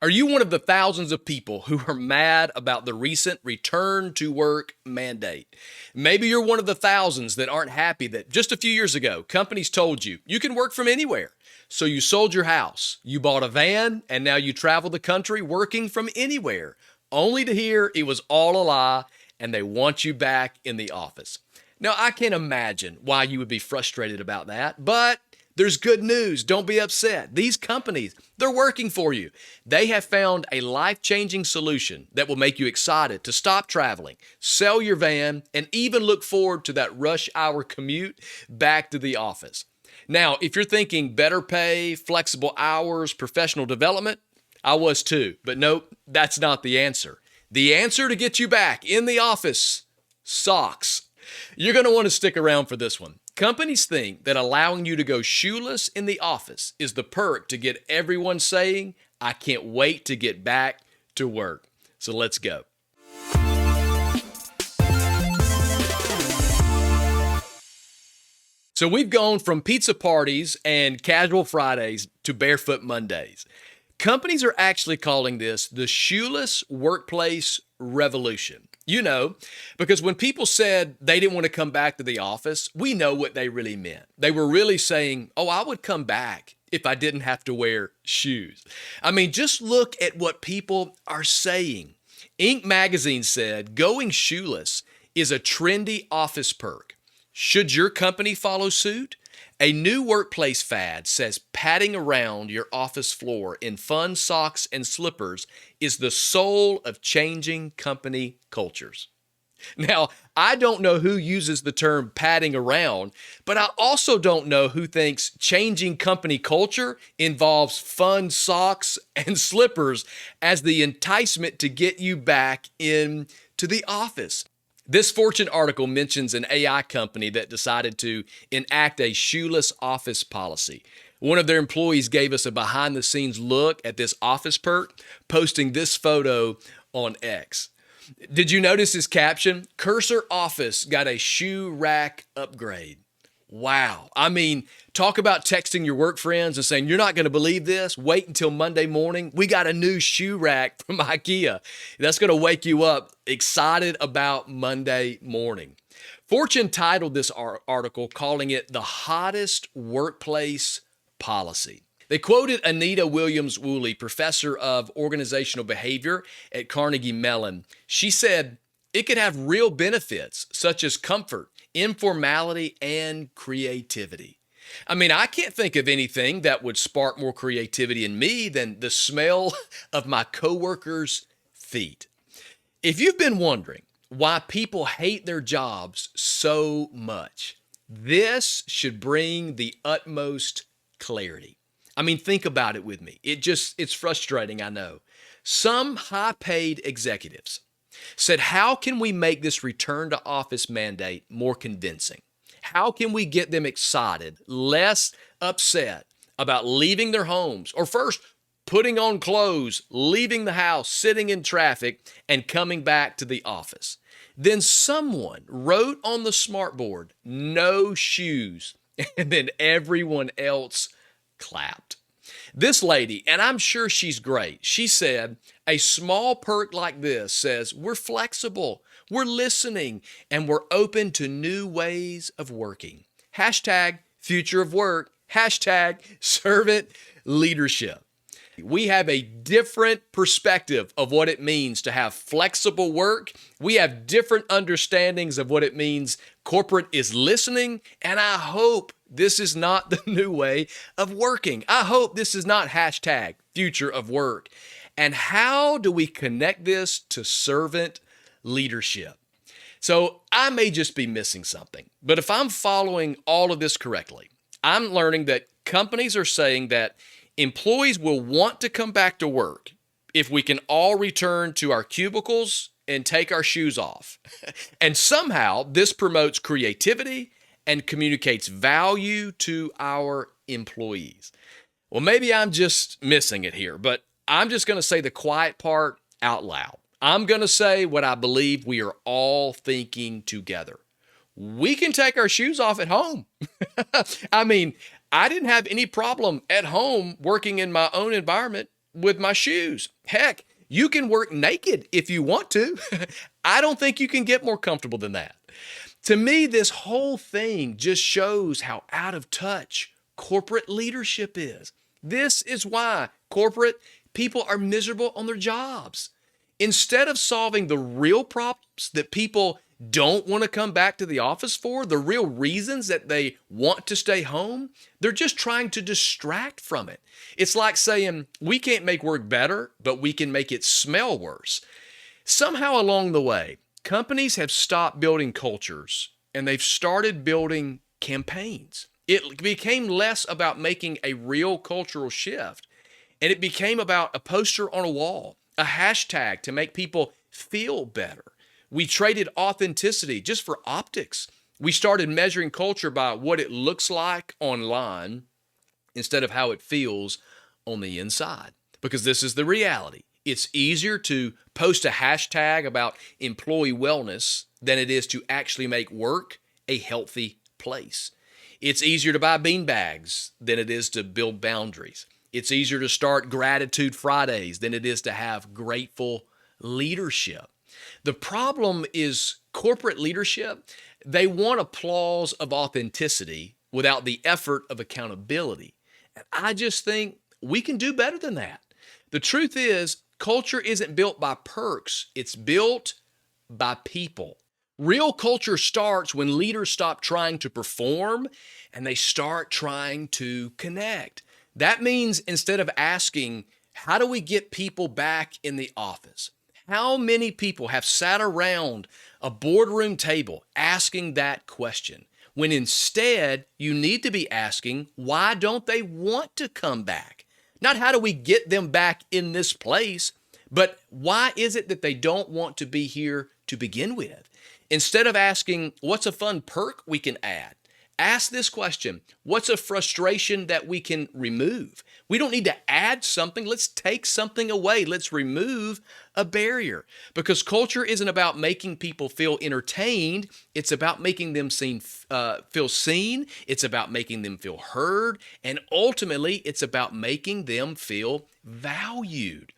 Are you one of the thousands of people who are mad about the recent return to work mandate? Maybe you're one of the thousands that aren't happy that just a few years ago, companies told you you can work from anywhere. So you sold your house, you bought a van, and now you travel the country working from anywhere, only to hear it was all a lie and they want you back in the office. Now, I can't imagine why you would be frustrated about that, but there's good news. Don't be upset. These companies, they're working for you. They have found a life-changing solution that will make you excited to stop traveling, sell your van, and even look forward to that rush hour commute back to the office. Now, if you're thinking better pay, flexible hours, professional development, I was too, but nope, that's not the answer. The answer to get you back in the office, socks. You're going to want to stick around for this one. Companies think that allowing you to go shoeless in the office is the perk to get everyone saying, I can't wait to get back to work. So let's go. So we've gone from pizza parties and casual Fridays to barefoot Mondays. Companies are actually calling this the shoeless workplace revolution. You know, because when people said they didn't want to come back to the office, we know what they really meant. They were really saying, oh, I would come back if I didn't have to wear shoes. I mean, just look at what people are saying. Inc. magazine said going shoeless is a trendy office perk. Should your company follow suit? A new workplace fad says padding around your office floor in fun socks and slippers is the soul of changing company cultures. Now, I don't know who uses the term padding around, but I also don't know who thinks changing company culture involves fun socks and slippers as the enticement to get you back into the office. This Fortune article mentions an AI company that decided to enact a shoeless office policy. One of their employees gave us a behind-the-scenes look at this office perk, posting this photo on X. Did you notice his caption? Cursor Office got a shoe rack upgrade. Wow. I mean, talk about texting your work friends and saying, you're not going to believe this. Wait until Monday morning. We got a new shoe rack from IKEA. That's going to wake you up excited about Monday morning. Fortune titled this article calling it the hottest workplace policy. They quoted Anita Williams-Woolley, professor of organizational behavior at Carnegie Mellon. She said, it could have real benefits such as comfort, informality, and creativity. I mean, I can't think of anything that would spark more creativity in me than the smell of my coworkers' feet. If you've been wondering why people hate their jobs so much, this should bring the utmost clarity. I mean, think about it with me. It's frustrating, I know. Some high-paid executives said, how can we make this return to office mandate more convincing? How can we get them excited, less upset about leaving their homes, or first putting on clothes, leaving the house, sitting in traffic, and coming back to the office? Then someone wrote on the smartboard, no shoes, and then everyone else clapped. This lady, and I'm sure she's great, she said, a small perk like this says we're flexible, we're listening, and we're open to new ways of working. Hashtag future of work, hashtag servant leadership. We have a different perspective of what it means to have flexible work. We have different understandings of what it means corporate is listening, and I hope this is not the new way of working. I hope this is not hashtag future of work. And how do we connect this to servant leadership? So I may just be missing something, but if I'm following all of this correctly, I'm learning that companies are saying that employees will want to come back to work if we can all return to our cubicles and take our shoes off. And somehow this promotes creativity and communicates value to our employees. Well, maybe I'm just missing it here, but I'm just going to say the quiet part out loud. I'm going to say what I believe we are all thinking together. We can take our shoes off at home. I mean, I didn't have any problem at home working in my own environment. with my shoes. Heck, you can work naked if you want to. I don't think you can get more comfortable than that. To me, this whole thing just shows how out of touch corporate leadership is. This is why corporate people are miserable on their jobs. Instead of solving the real problems that people don't want to come back to the office for, the real reasons that they want to stay home, they're just trying to distract from it. It's like saying, we can't make work better, but we can make it smell worse. Somehow along the way, companies have stopped building cultures and they've started building campaigns. It became less about making a real cultural shift, and it became about a poster on a wall, a hashtag to make people feel better. We traded authenticity just for optics. We started measuring culture by what it looks like online instead of how it feels on the inside. Because this is the reality. It's easier to post a hashtag about employee wellness than it is to actually make work a healthy place. It's easier to buy bean bags than it is to build boundaries. It's easier to start Gratitude Fridays than it is to have grateful leadership. The problem is corporate leadership, they want applause of authenticity without the effort of accountability. And I just think we can do better than that. The truth is, culture isn't built by perks, it's built by people. Real culture starts when leaders stop trying to perform and they start trying to connect. That means instead of asking, how do we get people back in the office? How many people have sat around a boardroom table asking that question, when instead you need to be asking, why don't they want to come back? Not how do we get them back in this place, but why is it that they don't want to be here to begin with? Instead of asking, what's a fun perk we can add? Ask this question, what's a frustration that we can remove? We don't need to add something. Let's take something away. Let's remove a barrier. Because culture isn't about making people feel entertained. It's about making them feel seen. It's about making them feel heard. And ultimately, it's about making them feel valued.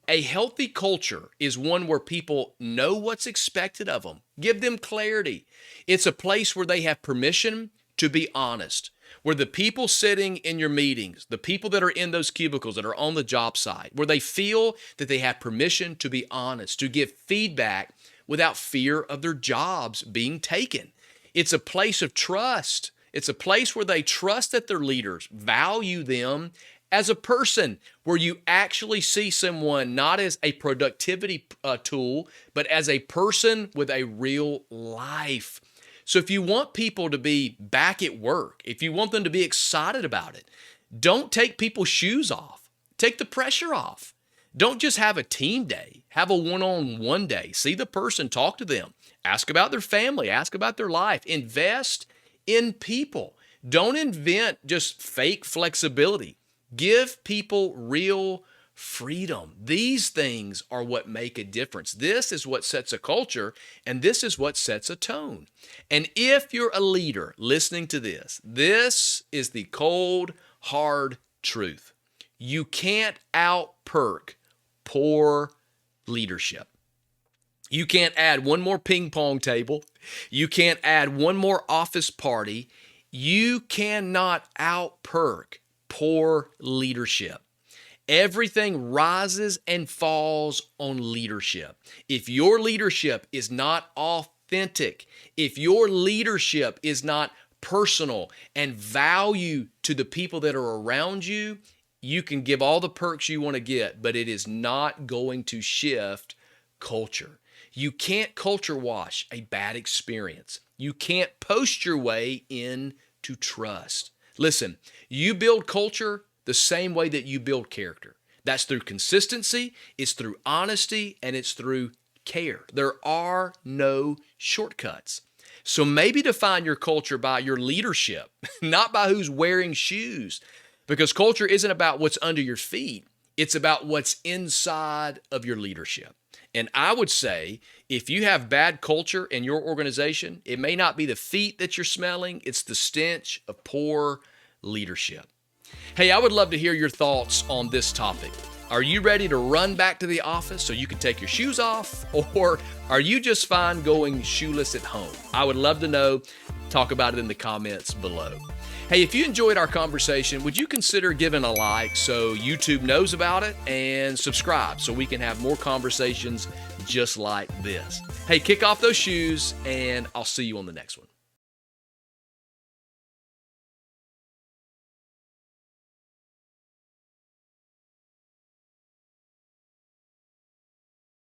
A healthy culture is one where people know what's expected of them. Give them clarity. It's a place where they have permission to be honest, where the people sitting in your meetings, the people that are in those cubicles that are on the job site, where they feel that they have permission to be honest, to give feedback without fear of their jobs being taken. It's a place of trust. It's a place where they trust that their leaders value them as a person, where you actually see someone not as a productivity tool, but as a person with a real life. So if you want people to be back at work, if you want them to be excited about it, don't take people's shoes off. Take the pressure off. Don't just have a team day. Have a one-on-one day. See the person, talk to them. Ask about their family. Ask about their life. Invest in people. Don't invent just fake flexibility. Give people real freedom. These things are what make a difference. This is what sets a culture, and this is what sets a tone. And if you're a leader listening to this, this is the cold, hard truth. You can't out-perk poor leadership. You can't add one more ping pong table. You can't add one more office party. You cannot out-perk poor leadership. Everything rises and falls on leadership. If your leadership is not authentic, if your leadership is not personal and value to the people that are around you, you can give all the perks you want to get, but it is not going to shift culture. You can't culture wash a bad experience. You can't post your way into trust. Listen, you build culture the same way that you build character. That's through consistency, it's through honesty, and it's through care. There are no shortcuts. So maybe define your culture by your leadership, not by who's wearing shoes, because culture isn't about what's under your feet. It's about what's inside of your leadership. And I would say if you have bad culture in your organization, it may not be the feet that you're smelling, it's the stench of poor leadership. Hey, I would love to hear your thoughts on this topic. Are you ready to run back to the office so you can take your shoes off? Or are you just fine going shoeless at home? I would love to know. Talk about it in the comments below. Hey, if you enjoyed our conversation, would you consider giving a like so YouTube knows about it, and subscribe so we can have more conversations just like this? Hey, kick off those shoes, and I'll see you on the next one.